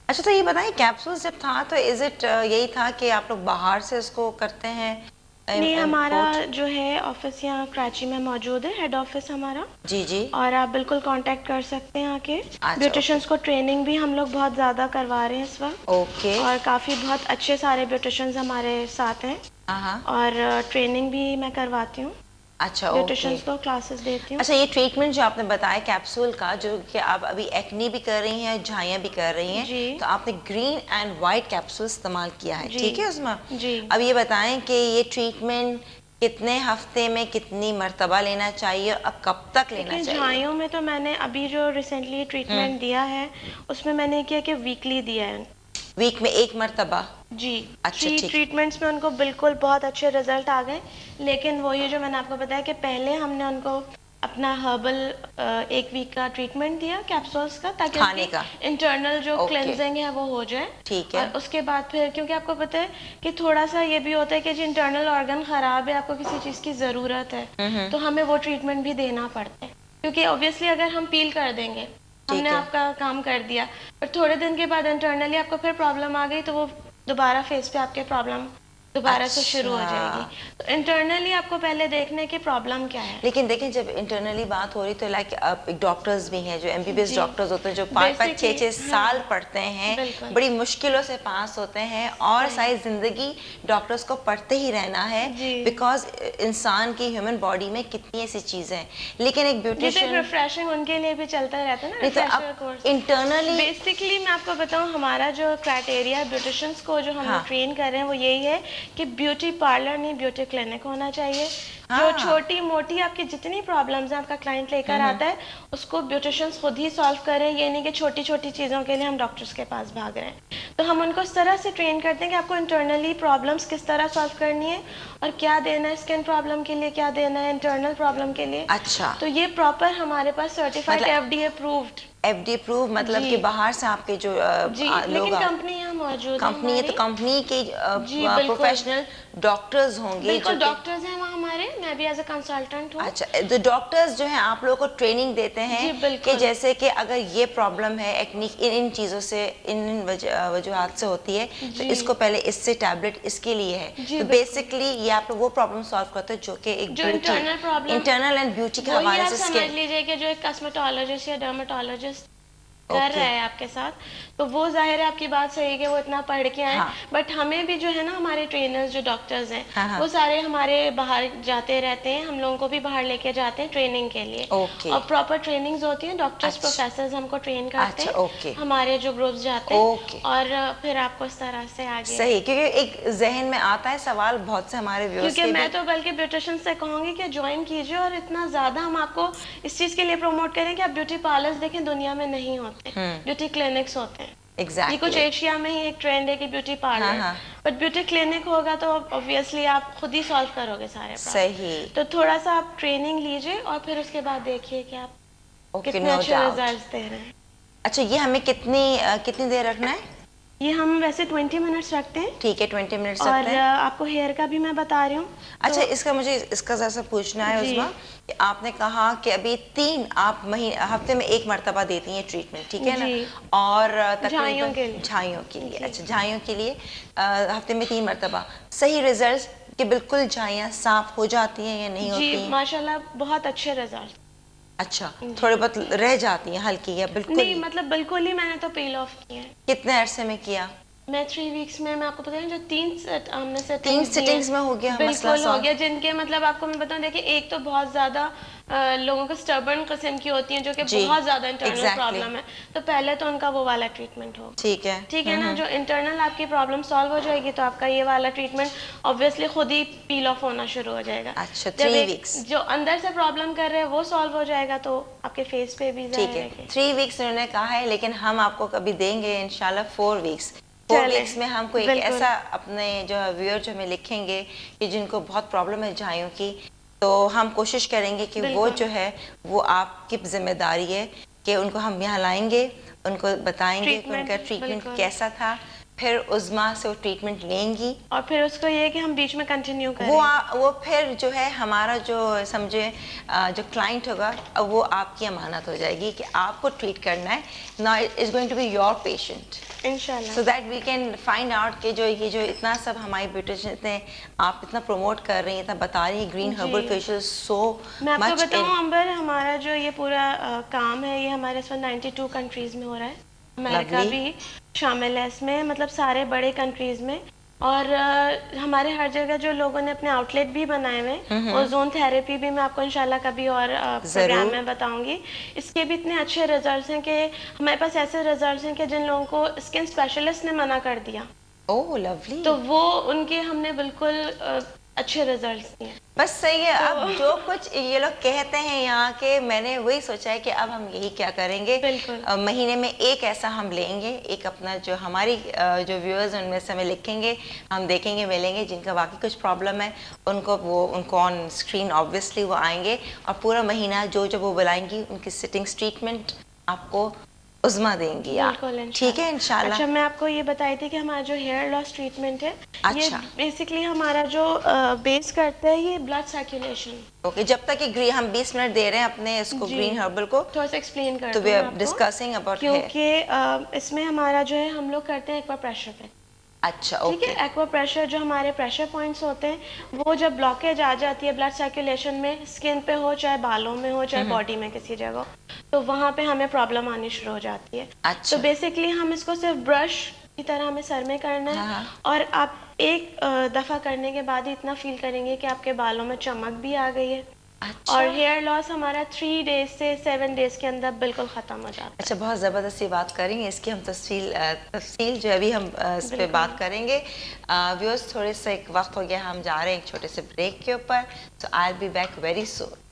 अच्छा, तो ये बताइए कैप्सूल्स जब था तो इज इट यही था कि आप लोग बाहर से इसको करते हैं नहीं, हमारा इम्पोर्ट? जो है ऑफिस यहाँ कराची में मौजूद है, हेड ऑफिस हमारा। जी जी। और आप बिल्कुल कांटेक्ट कर सकते हैं आके। अच्छा, ओके। ब्यूटिशियंस को ट्रेनिंग भी हम लोग बहुत ज़्यादा करवा रहे हैं इस वक्त। ओके। और काफ़ी बहुत अच्छे सारे ब्यूटिशियंस हमारे साथ हैं। हाँ हाँ। और ट्रेनिंग भी मैं करवाती हूँ, अच्छा, ओके। ब्यूटिशियंस को क्लासेस देती हूँ। अच्छा, ये ट्रीटमेंट जो आपने बताया कैप्सूल का, जो कि आप अभी एक्नी भी कर रही हैं, झाइयाँ भी कर रही हैं, जी तो आपने ग्रीन एंड वाइट कैप्सूल इस्तेमाल किया है, जी ठीक है उसमें? जी। अब ये बताएं कि ये ट्रीटमेंट कितने हफ्ते में कितनी मर्तबा लेना चाहिए और अब कब तक लेना देखिए, चाहिए? झाइयों में तो मैंने अभी जो रिसेंटली हम्म। ट्रीटमेंट दिया है उसमें मैंने किया कि वीकली दिया है। वीक में एक मर्तबा? जी। अच्छा, 3 ठीक। ट्रीटमेंट्स में उनको बिल्कुल बहुत अच्छे रिजल्ट आ गए। लेकिन वही जो मैंने आपको बताया कि पहले हमने उनको अपना हर्बल 1 वीक का ट्रीटमेंट दिया कैप्सूल्स का, ताकि खाने उनकी का? इंटरनल जो ओके, क्लेंजिंग है वो हो जाए। ठीक है। और उसके बाद फिर, क्योंकि आपको पता है कि थोड़ा सा ये भी होता है कि जो इंटरनल ऑर्गन ख़राब है, आपको किसी चीज़ की ज़रूरत है, तो हमें वो ट्रीटमेंट भी देना पड़ता है। क्योंकि ऑब्वियसली अगर हम पील कर देंगे, हमने ठीक है। आपका काम कर दिया, पर थोड़े दिन के बाद इंटरनली आपको फिर प्रॉब्लम आ गई, तो वो दोबारा फेस पे आपके प्रॉब्लम दोबारा से शुरू हो जाएगी। अच्छा, तो इंटरनली आपको पहले देखना है कि प्रॉब्लम क्या है। लेकिन देखें जब इंटरनली बात हो रही तो लाइक अब डॉक्टर्स भी हैं जो एमबीबीएस जी। डॉक्टर्स होते हैं जो 5-5 बेसिकली 6-6 साल हाँ, पढ़ते हैं, बिल्कुल बड़ी मुश्किलों से पास होते हैं और सही। सारी ज़िंदगी डॉक्टर्स को पढ़ते ही रहना है, जी। बिकॉज इंसान की ह्यूमन बॉडी में कितनी ऐसी चीज़ें हैं, लेकिन एक ये तो एक ब्यूटिशियन। रिफ्रेशिंग उनके लिए भी चलता रहता है ना, नहीं तो रिफ्रेशर अब कोर्स। इंटरनली। बेसिकली मैं आपको बताऊं, हमारा जो क्राइटेरिया है ब्यूटिशियंस को जो हम हाँ लोग ट्रेन कर रहे हैं वो यही है कि ब्यूटी पार्लर नहीं, ब्यूटी क्लिनिक होना चाहिए। जो हाँ। छोटी मोटी आपकी जितनी प्रॉब्लम्स हैं, आपका क्लाइंट लेकर आता है, उसको ब्यूटिशियंस खुद ही सॉल्व करें। ये नहीं कि छोटी छोटी चीज़ों के लिए हम डॉक्टर्स के पास भाग रहे हैं। तो हम उनको इस तरह से ट्रेन करते हैं कि आपको इंटरनली प्रॉब्लम्स किस तरह सॉल्व करनी है और क्या देना है, स्किन प्रॉब्लम के लिए क्या देना है, इंटरनल प्रॉब्लम के लिए। अच्छा, तो ये प्रॉपर हमारे पास सर्टिफाइड, मतलब एफडीए अप्रूव्ड। एफडी अप्रूव, मतलब जी कि बाहर से आपके जो जी। लोग लेकिन कंपनी यहाँ मौजूद है कंपनी है तो हमारी। कंपनी के जी बिल्कुल। प्रोफेशनल डॉक्टर्स होंगे जो बिल्कुल कि। डॉक्टर्स हैं वहाँ हमारे, मैं भी एज अ कंसल्टेंट हूँ। अच्छा, तो डॉक्टर्स जो हैं आप लोगों को ट्रेनिंग देते हैं जी कि बिल्कुल। जैसे कि अगर ये प्रॉब्लम है एक्नी इन इन चीज़ों से, इन इन वजूहात से होती है, तो जी इसको पहले इससे टैबलेट इसके लिए है, जी तो बिल्कुल। बेसिकली ये आप लोग वो प्रॉब्लम सॉल्व करते हैं जो कि एक जो beauty, internal problem, internal and beauty के वही हवाले आप से समझ स्किन। लीजिए कि जो एक कॉस्मेटोलॉजिस्ट या डर्मेटोलॉजिस्ट कर रहा ओके। है आपके साथ, तो वो जाहिर है आपकी बात सही है कि वो इतना पढ़ के आए। हाँ बट हमें भी जो है ना, हमारे ट्रेनर्स जो डॉक्टर्स हैं, हाँ हाँ। वो सारे हमारे बाहर जाते रहते हैं, हम लोगों को भी बाहर लेके जाते हैं ट्रेनिंग के लिए। ओके। और प्रॉपर ट्रेनिंग्स होती हैं, डॉक्टर्स अच्छा। प्रोफेसर्स हमको ट्रेन करते अच्छा, हैं, ओके। हमारे जो ग्रुप्स जाते हैं। ओके। और फिर आपको इस तरह से आगे, सही, क्योंकि एक जहन में आता है सवाल बहुत से हमारे व्यूअर्स क्योंकि के मैं भी। तो बल्कि ब्यूटिशियन से कहूँगी कि ज्वाइन कीजिए। और इतना ज़्यादा हम आपको इस चीज़ के लिए प्रमोट करें कि आप ब्यूटी पार्लर्स देखें, दुनिया में नहीं होते, ब्यूटी क्लिनिक्स होते हैं। ये कुछ एग्जैक्टली। एशिया में ही एक ट्रेंड है कि ब्यूटी हाँ पार्लर, हाँ। बट ब्यूटी क्लिनिक होगा तो ऑब्वियसली आप खुद ही सॉल्व करोगे सारे सही। प्रॉब्लम। तो थोड़ा सा आप ट्रेनिंग लीजिए और फिर उसके बाद देखिए कि आप ओके, कितने नो अच्छे डाउट। रिजल्ट्स दे रहे हैं। अच्छा, ये हमें कितनी देर रखना है? ये हम वैसे 20 मिनट्स रखते हैं। ठीक है, 20 मिनट्स रखते और हैं। आपको हेयर का भी मैं बता रही हूँ अच्छा, तो। इसका मुझे इसका जैसा पूछना है जी उस्मा कि आपने कहा कि अभी 3 आप महीने हफ्ते में एक मर्तबा देती हैं ट्रीटमेंट, ठीक है ना? जी। और झाइयों तकरीबन के लिए। झाइयों के लिए, जी अच्छा झाइयों के लिए हफ्ते में 3 मर्तबा, सही रिजल्ट कि बिल्कुल झाइयाँ साफ हो जाती हैं या नहीं जी, होती हैं? माशाल्लाह बहुत अच्छे रिजल्ट। अच्छा, जी। थोड़े बहुत रह जाती हैं हल्की या बिल्कुल नहीं ही? मतलब बिल्कुल ही मैंने तो पील ऑफ किए हैं। कितने अरसे में किया? मैं 3 वीक्स में, मैं आपको बताऊँ, जो 3 सेट हमने 3 सेटिंग्स दी हैं, सिटिंग्स में हो गया मसला बिल्कुल हो सॉल्व? गया। जिनके मतलब आपको मैं बताऊँ, देखिए एक तो बहुत ज़्यादा लोगों को स्टबर्न किस्म की होती हैं, जो कि जी, बहुत ज़्यादा इंटरनल एग्जैक्टली। प्रॉब्लम है। तो पहले तो उनका वो वाला ट्रीटमेंट हो, ठीक है। ठीक है ना। जो इंटरनल आपकी प्रॉब्लम सॉल्व हो जाएगी, तो आपका ये वाला ट्रीटमेंट ऑब्वियसली खुद ही पील ऑफ होना शुरू हो जाएगा। अच्छा, जब 3 एक वीक्स। जो अंदर से प्रॉब्लम कर रहे हैं वो सॉल्व हो जाएगा, तो आपके फेस पे भी ठीक जाहिर है, है कि 3 वीक्स उन्होंने कहा है, लेकिन हम आपको कभी देंगे इंशाल्लाह 4 वीक्स। 4 चले। वीक्स में हमको एक बिल्कुल ऐसा अपने जो व्यूअर जो हमें लिखेंगे कि जिनको बहुत प्रॉब्लम है झाइयों की, तो हम कोशिश करेंगे कि वो बिल्कुल। जो है वो आपकी जिम्मेदारी है कि उनको हम यहाँ लाएंगे, उनको बताएंगे कि ट्रीटमेंट उनका ट्रीटमेंट बिल्कुल। कैसा था, फिर उज़मा से वो ट्रीटमेंट लेंगी और फिर उसको ये है कि हम बीच में कंटिन्यू करें। वो फिर जो है हमारा जो समझे जो क्लाइंट होगा वो आपकी अमानत हो जाएगी कि आपको ट्रीट करना है, now is going to be your patient, इंशाल्लाह। So that we can find out कि जो ये जो इतना सब हमारी ब्यूटिशियन इतने आप इतना प्रमोट कर रही हैं, इतना बता रही हैं, ग्रीन जी। हर्बल फेशियल सो मैं आपको मच बताऊं अंबर, हमारा जो ये पूरा काम है ये हमारे इस वक्त 92 कंट्रीज़ में हो रहा है। America Lovely. भी शामिल है इसमें, मतलब सारे बड़े कंट्रीज़ में। और हमारे हर जगह जो लोगों ने अपने आउटलेट भी बनाए हुए हैं, ओजोन थेरेपी भी मैं आपको इंशाल्लाह कभी और प्रोग्राम में बताऊंगी। इसके भी इतने अच्छे रिजल्ट्स हैं कि हमारे पास ऐसे रिजल्ट्स हैं कि जिन लोगों को स्किन स्पेशलिस्ट ने मना कर दिया, ओह लवली, तो वो उनके हमने बिल्कुल अच्छे रिजल्ट्स दिए। बस सही है। अब जो कुछ ये लोग कहते हैं यहाँ के, मैंने वही सोचा है कि अब हम यही क्या करेंगे, बिल्कुल। महीने में एक ऐसा हम लेंगे, एक अपना जो हमारी जो व्यूअर्स उनमें से हमें लिखेंगे, हम देखेंगे, मिलेंगे, जिनका बाकी कुछ प्रॉब्लम है उनको ऑन स्क्रीन ऑब्वियसली वो आएंगे और पूरा महीना जो जो वो बुलाएंगी उनकी सिटिंग्स ट्रीटमेंट आपको उज़मा देंगी आप, ठीक है इंशाल्लाह। अच्छा, मैं आपको ये बताई थी कि हमारा जो हेयर लॉस ट्रीटमेंट है, ये अच्छा। बेसिकली हमारा जो बेस करता है ये ब्लड सर्कुलेशन। ओके, जब तक कि हम 20 मिनट दे रहे हैं अपने इसको ग्रीन हर्बल को, थोड़ा सा एक्सप्लेन कर तो वी आर डिस्कसिंग अबाउट, क्योंकि इसमें हमारा जो है हम लोग करते हैं एक्वा प्रेशर पे। अच्छा ठीक है, एक्वा प्रेशर जो हमारे प्रेशर पॉइंट्स होते हैं, वो जब ब्लॉकेज आ जाती है ब्लड सर्कुलेशन में, स्किन पे हो चाहे बालों में हो चाहे बॉडी में किसी जगह, तो वहाँ पे हमें प्रॉब्लम आनी शुरू हो जाती है। अच्छा। तो बेसिकली हम इसको सिर्फ ब्रश की तरह हमें सर में करना है। हाँ। और आप एक दफ़ा करने के बाद ही इतना फील करेंगे कि आपके बालों में चमक भी आ गई है। अच्छा। और हेयर लॉस हमारा 3 डेज से 7 डेज के अंदर बिल्कुल ख़त्म हो जाता है। अच्छा, बहुत ज़बरदस्त ये बात करेंगे, इसकी हम तफसील जो अभी हम इस पे बात करेंगे। व्यूअर्स, थोड़े से एक वक्त हो गया, हम जा रहे हैं एक छोटे से ब्रेक के ऊपर, so I will be back very soon.